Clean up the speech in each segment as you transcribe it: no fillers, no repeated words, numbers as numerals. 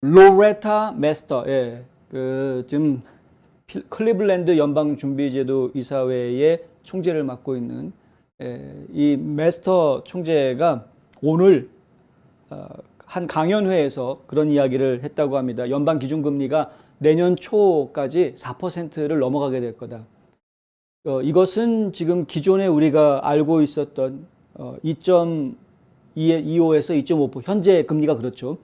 로레타 메스터, 예, 지금 클리블랜드 연방준비제도 이사회의 총재를 맡고 있는 이 메스터 총재가 오늘 한 강연회에서 그런 이야기를 했다고 합니다. 연방 기준금리가 내년 초까지 4%를 넘어가게 될 거다. 이것은 지금 기존에 우리가 알고 있었던 2.25에서 2.5%, 현재 금리가 그렇죠.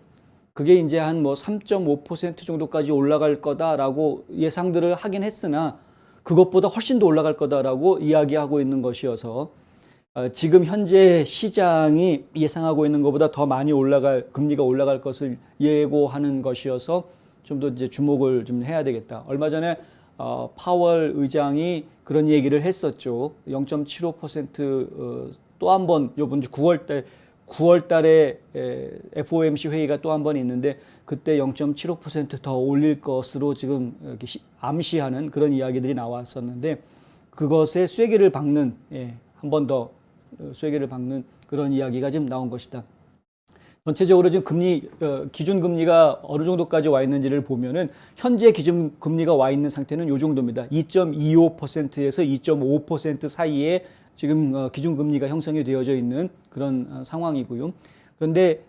그게 이제 한 뭐 3.5% 정도까지 올라갈 거다라고 예상들을 하긴 했으나 그것보다 훨씬 더 올라갈 거다라고 이야기하고 있는 것이어서 지금 현재 시장이 예상하고 있는 것보다 더 많이 금리가 올라갈 것을 예고하는 것이어서 좀 더 이제 주목을 좀 해야 되겠다. 얼마 전에 파월 의장이 그런 얘기를 했었죠. 0.75% 또 한 번 요번 주 9월 달에 FOMC 회의가 또 한 번 있는데 그때 0.75% 더 올릴 것으로 지금 이렇게 암시하는 그런 이야기들이 나왔었는데 그것에 쐐기를 박는 한 번 더 쐐기를 박는 그런 이야기가 지금 나온 것이다. 전체적으로 지금 기준금리가 어느 정도까지 와 있는지를 보면은 현재 기준금리가 와 있는 상태는 이 정도입니다. 2.25%에서 2.5% 사이에 지금 기준금리가 형성이 되어져 있는 그런 상황이고요. 그런데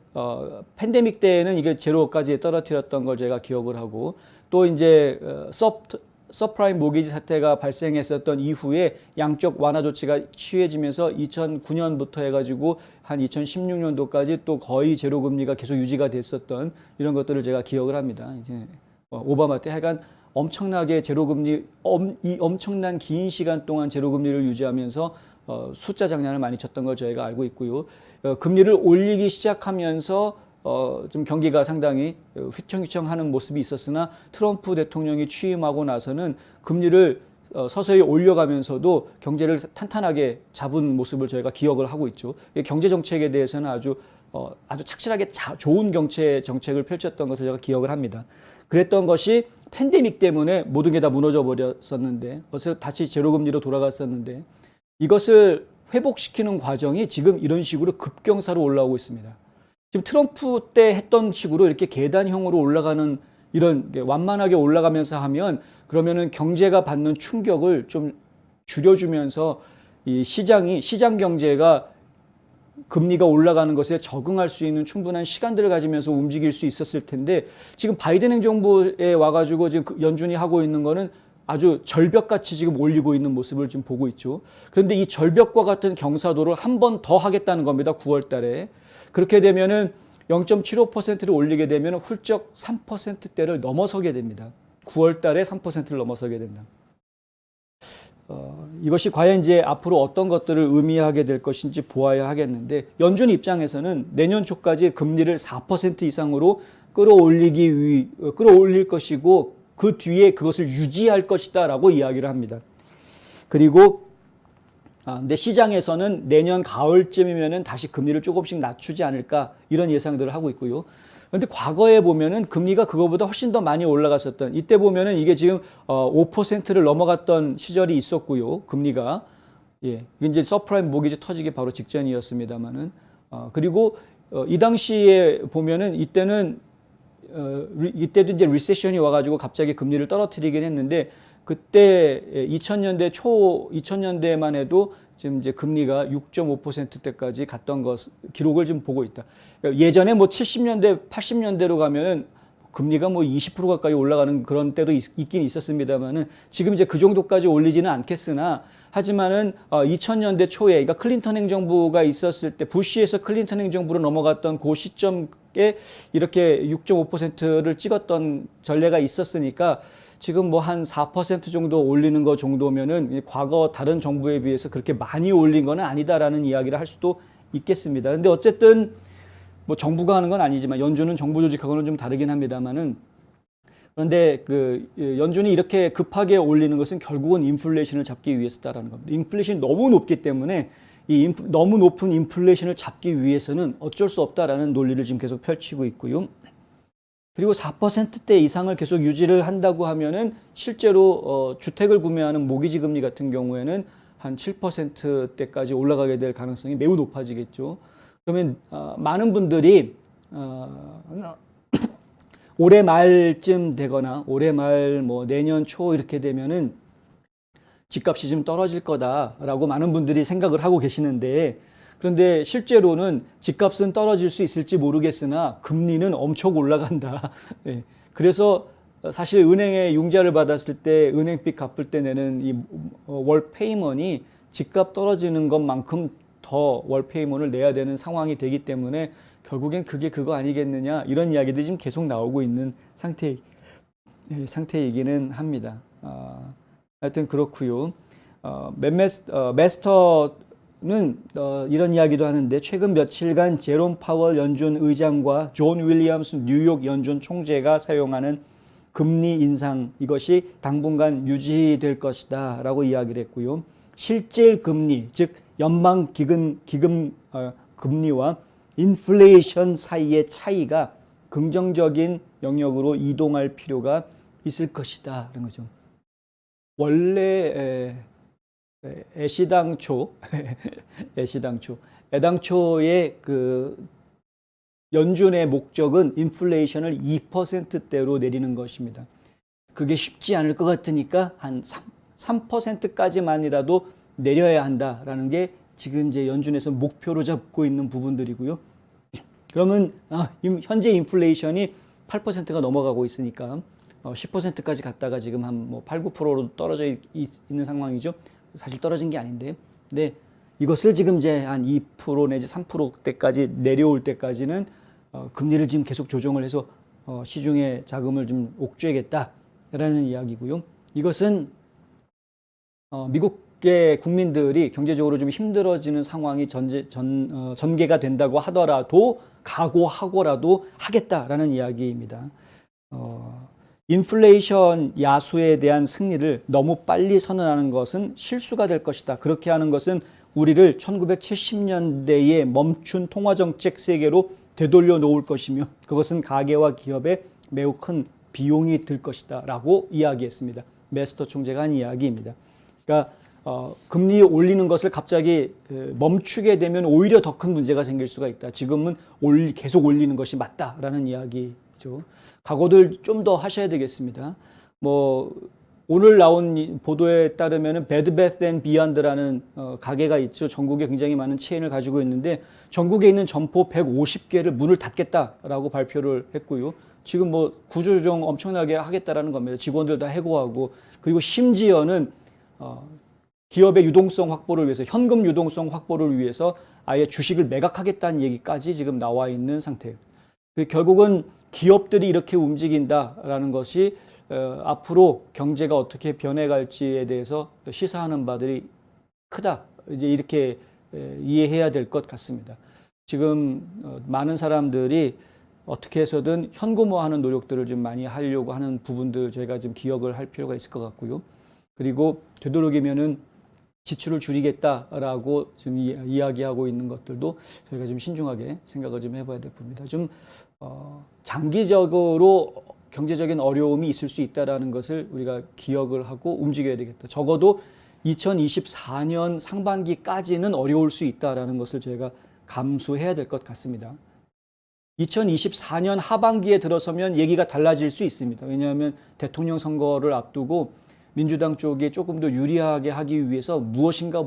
팬데믹 때에는 이게 제로까지 떨어뜨렸던 걸 제가 기억을 하고 또 이제 서프라임 모기지 사태가 발생했었던 이후에 양적 완화 조치가 취해지면서 2009년부터 해가지고 한 2016년도까지 또 거의 제로금리가 계속 유지가 됐었던 이런 것들을 제가 기억을 합니다. 이제 오바마 때 하여간 엄청나게 엄청난 긴 시간 동안 제로금리를 유지하면서 숫자 장난을 많이 쳤던 걸 저희가 알고 있고요. 금리를 올리기 시작하면서 좀 경기가 상당히 휘청휘청하는 모습이 있었으나 트럼프 대통령이 취임하고 나서는 금리를 서서히 올려가면서도 경제를 탄탄하게 잡은 모습을 저희가 기억을 하고 있죠. 경제 정책에 대해서는 아주 착실하게 좋은 경제 정책을 펼쳤던 것을 제가 기억을 합니다. 그랬던 것이 팬데믹 때문에 모든 게 다 무너져 버렸었는데, 그래서 다시 제로금리로 돌아갔었는데, 이것을 회복시키는 과정이 지금 이런 식으로 급경사로 올라오고 있습니다. 지금 트럼프 때 했던 식으로 이렇게 계단형으로 올라가는 이런 완만하게 올라가면서 하면 그러면은 경제가 받는 충격을 좀 줄여주면서 이 시장 경제가 금리가 올라가는 것에 적응할 수 있는 충분한 시간들을 가지면서 움직일 수 있었을 텐데 지금 바이든 행정부에 와가지고 지금 연준이 하고 있는 거는 아주 절벽같이 지금 올리고 있는 모습을 지금 보고 있죠. 그런데 이 절벽과 같은 경사도를 한 번 더 하겠다는 겁니다. 9월 달에. 그렇게 되면은 0.75%를 올리게 되면 훌쩍 3%대를 넘어서게 됩니다. 9월 달에 3%를 넘어서게 된다. 이것이 과연 이제 앞으로 어떤 것들을 의미하게 될 것인지 보아야 하겠는데 연준 입장에서는 내년 초까지 금리를 4% 이상으로 끌어올릴 것이고 그 뒤에 그것을 유지할 것이다라고 이야기를 합니다. 그리고 근데 시장에서는 내년 가을쯤이면은 다시 금리를 조금씩 낮추지 않을까 이런 예상들을 하고 있고요. 그런데 과거에 보면은 금리가 그거보다 훨씬 더 많이 올라갔었던 이때 보면은 이게 지금 5%를 넘어갔던 시절이 있었고요. 금리가 이게 이제 서프라임 모기지 터지기 바로 직전이었습니다만은 그리고 이 당시에 보면은 이때도 이제 리세션이 와가지고 갑자기 금리를 떨어뜨리긴 했는데 그때 2000년대만 해도 지금 이제 금리가 6.5%대까지 갔던 기록을 좀 보고 있다. 그러니까 예전에 뭐 70년대, 80년대로 가면은 금리가 뭐 20% 가까이 올라가는 그런 때도 있긴 있었습니다만은 지금 이제 그 정도까지 올리지는 않겠으나 하지만은 2000년대 초에 그러니까 클린턴 행정부가 있었을 때 부시에서 클린턴 행정부로 넘어갔던 그 시점에 이렇게 6.5%를 찍었던 전례가 있었으니까 지금 뭐 한 4% 정도 올리는 거 정도면은 과거 다른 정부에 비해서 그렇게 많이 올린 건 아니다라는 이야기를 할 수도 있겠습니다. 근데 어쨌든 뭐 정부가 하는 건 아니지만 연준은 정부 조직하고는 좀 다르긴 합니다만은 그런데 연준이 이렇게 급하게 올리는 것은 결국은 인플레이션을 잡기 위해서다라는 겁니다. 인플레이션이 너무 높기 때문에 너무 높은 인플레이션을 잡기 위해서는 어쩔 수 없다라는 논리를 지금 계속 펼치고 있고요. 그리고 4%대 이상을 계속 유지를 한다고 하면은 실제로 주택을 구매하는 모기지 금리 같은 경우에는 한 7%대까지 올라가게 될 가능성이 매우 높아지겠죠. 그러면 많은 분들이 올해 말쯤 되거나 올해 말 뭐 내년 초 이렇게 되면은 집값이 좀 떨어질 거다라고 많은 분들이 생각을 하고 계시는데, 그런데 실제로는 집값은 떨어질 수 있을지 모르겠으나 금리는 엄청 올라간다. 예. 그래서 사실 은행에 융자를 받았을 때 은행빚 갚을 때 내는 이 월 페이먼이 집값 떨어지는 것만큼 더 월 페이먼을 내야 되는 상황이 되기 때문에 결국엔 그게 그거 아니겠느냐, 이런 이야기들이 지금 계속 나오고 있는 상태이기는 합니다. 하여튼 그렇고요. 메스터는 이런 이야기도 하는데, 최근 며칠간 제롬 파월 연준 의장과 존 윌리엄스 뉴욕 연준 총재가 사용하는 금리 인상, 이것이 당분간 유지될 것이다 라고 이야기를 했고요. 실질 금리, 즉 연방 기금 금리와 인플레이션 사이의 차이가 긍정적인 영역으로 이동할 필요가 있을 것이다 라는 거죠. 원래 애당초의 그 연준의 목적은 인플레이션을 2%대로 내리는 것입니다. 그게 쉽지 않을 것 같으니까 한 3%까지만이라도 내려야 한다라는 게 지금 이제 연준에서 목표로 잡고 있는 부분들이고요. 그러면 현재 인플레이션이 8%가 넘어가고 있으니까 10%까지 갔다가 지금 한 뭐 8, 9%로 떨어져 있는 상황이죠. 사실 떨어진 게 아닌데. 근데 이것을 지금 이제 한 2% 내지 3%대까지 내려올 때까지는 금리를 지금 계속 조정을 해서 시중에 자금을 좀 옥죄겠다라는 이야기고요. 이것은 미국의 국민들이 경제적으로 좀 힘들어지는 상황이 전개가 된다고 하더라도, 각오하고라도 하겠다라는 이야기입니다. 인플레이션 야수에 대한 승리를 너무 빨리 선언하는 것은 실수가 될 것이다. 그렇게 하는 것은 우리를 1970년대에 멈춘 통화정책 세계로 되돌려 놓을 것이며, 그것은 가계와 기업에 매우 큰 비용이 들 것이다 라고 이야기했습니다. 메스터 총재가 한 이야기입니다. 그러니까 금리 올리는 것을 갑자기 멈추게 되면 오히려 더 큰 문제가 생길 수가 있다. 지금은 계속 올리는 것이 맞다라는 이야기죠. 각오들 좀 더 하셔야 되겠습니다. 뭐 오늘 나온 보도에 따르면 베드베스 앤 비욘드라는 가게가 있죠. 전국에 굉장히 많은 체인을 가지고 있는데, 전국에 있는 점포 150개를 문을 닫겠다라고 발표를 했고요. 지금 뭐 구조조정 엄청나게 하겠다라는 겁니다. 직원들 다 해고하고, 그리고 심지어는 기업의 유동성 확보를 위해서, 현금 유동성 확보를 위해서 아예 주식을 매각하겠다는 얘기까지 지금 나와 있는 상태예요. 결국은 기업들이 이렇게 움직인다라는 것이 앞으로 경제가 어떻게 변해갈지에 대해서 시사하는 바들이 크다, 이제 이렇게 이해해야 될 것 같습니다. 지금 많은 사람들이 어떻게 해서든 현금화하는 노력들을 좀 많이 하려고 하는 부분들, 저희가 좀 기억을 할 필요가 있을 것 같고요. 그리고 되도록이면은 지출을 줄이겠다라고 지금 이야기하고 있는 것들도 저희가 좀 신중하게 생각을 좀 해봐야 될 부분입니다. 좀 장기적으로 경제적인 어려움이 있을 수 있다는 것을 우리가 기억을 하고 움직여야 되겠다. 적어도 2024년 상반기까지는 어려울 수 있다는 것을 저희가 감수해야 될 것 같습니다. 2024년 하반기에 들어서면 얘기가 달라질 수 있습니다. 왜냐하면 대통령 선거를 앞두고 민주당 쪽이 조금 더 유리하게 하기 위해서 무엇인가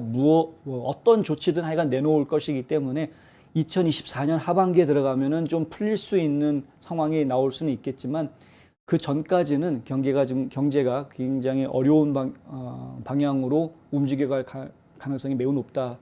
어떤 조치든 하여간 내놓을 것이기 때문에 2024년 하반기에 들어가면은 좀 풀릴 수 있는 상황이 나올 수는 있겠지만, 그 전까지는 경제가 굉장히 어려운 방향으로 움직여갈 가능성이 매우 높다.